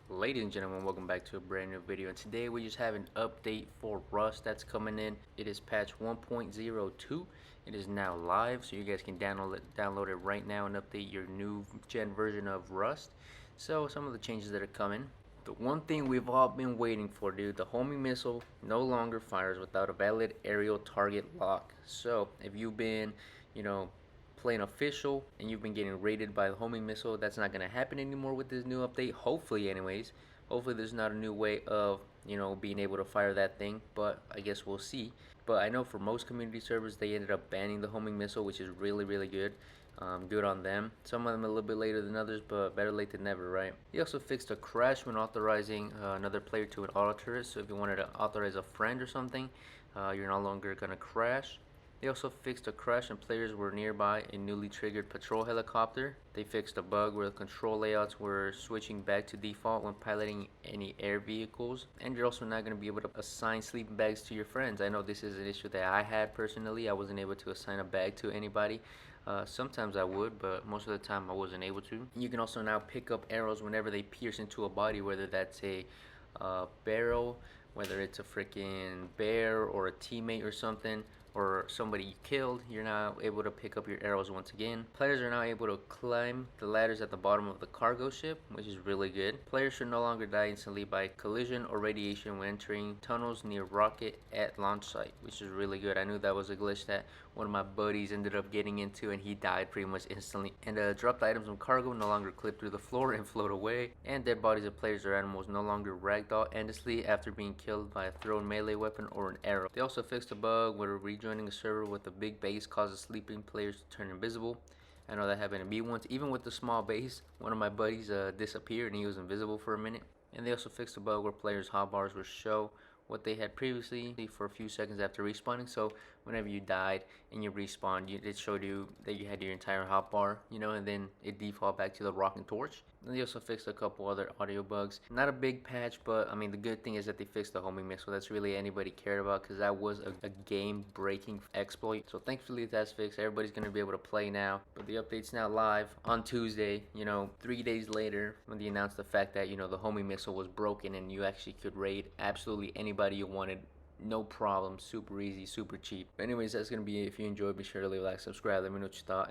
Ladies and gentlemen, welcome back to a brand new video, and today we just have an update for Rust that's coming in. It is patch 1.02. It is now live, so you guys can download it right now and update your new gen version of Rust. So some of the changes that are coming. The one thing we've all been waiting for, dude, the homing missile no longer fires without a valid aerial target lock. So if you've been, you know, playing official and you've been getting raided by the homing missile, that's not going to happen anymore with this new update, hopefully. Anyways, hopefully there's not a new way of being able to fire that thing, but I guess we'll see. But I know for most community servers they ended up banning the homing missile, which is really good. Good on them. Some of them a little bit later than others, but better late than never, right? He also fixed a crash when authorizing another player to an auto turret. So if you wanted to authorize a friend or something, you're no longer gonna crash. They also fixed a crash and players were nearby a newly triggered patrol helicopter. They fixed a bug where the control layouts were switching back to default when piloting any air vehicles. And you're also not going to be able to assign sleeping bags to your friends. I know this is an issue that I had personally. I wasn't able to assign a bag to anybody. Sometimes I would, but most of the time I wasn't able to. You can also now pick up arrows whenever they pierce into a body, whether that's a barrel, whether it's a freaking bear or a teammate or something, or somebody you killed. You're now able to pick up your arrows once again. Players are now able to climb the ladders at the bottom of the cargo ship, which is really good. Players should no longer die instantly by collision or radiation when entering tunnels near rocket at launch site, which is really good. I knew that was a glitch that one of my buddies ended up getting into, and he died pretty much instantly. And dropped items from cargo no longer clip through the floor and float away. And dead bodies of players or animals no longer ragdoll endlessly after being killed by a thrown melee weapon or an arrow. They also fixed a bug where rejoining a server with a big base causes sleeping players to turn invisible. I know that happened to me once. Even with the small base, one of my buddies disappeared and he was invisible for a minute. And they also fixed a bug where players' hotbars would show what they had previously for a few seconds after respawning. So whenever you died and you respawned, it showed you that you had your entire hotbar, and then it default back to the rock and torch. And they also fixed a couple other audio bugs. Not a big patch, but I mean the good thing is that they fixed the homing missile. That's really anybody cared about, because that was a game-breaking exploit. So thankfully that's fixed. Everybody's gonna be able to play now. But the update's now live on Tuesday. 3 days later, when they announced the fact that the homing missile was broken and you actually could raid absolutely anybody you wanted. No problem, super easy, super cheap. Anyways, that's gonna be it. If you enjoyed, be sure to leave a like, subscribe, let me know what you thought.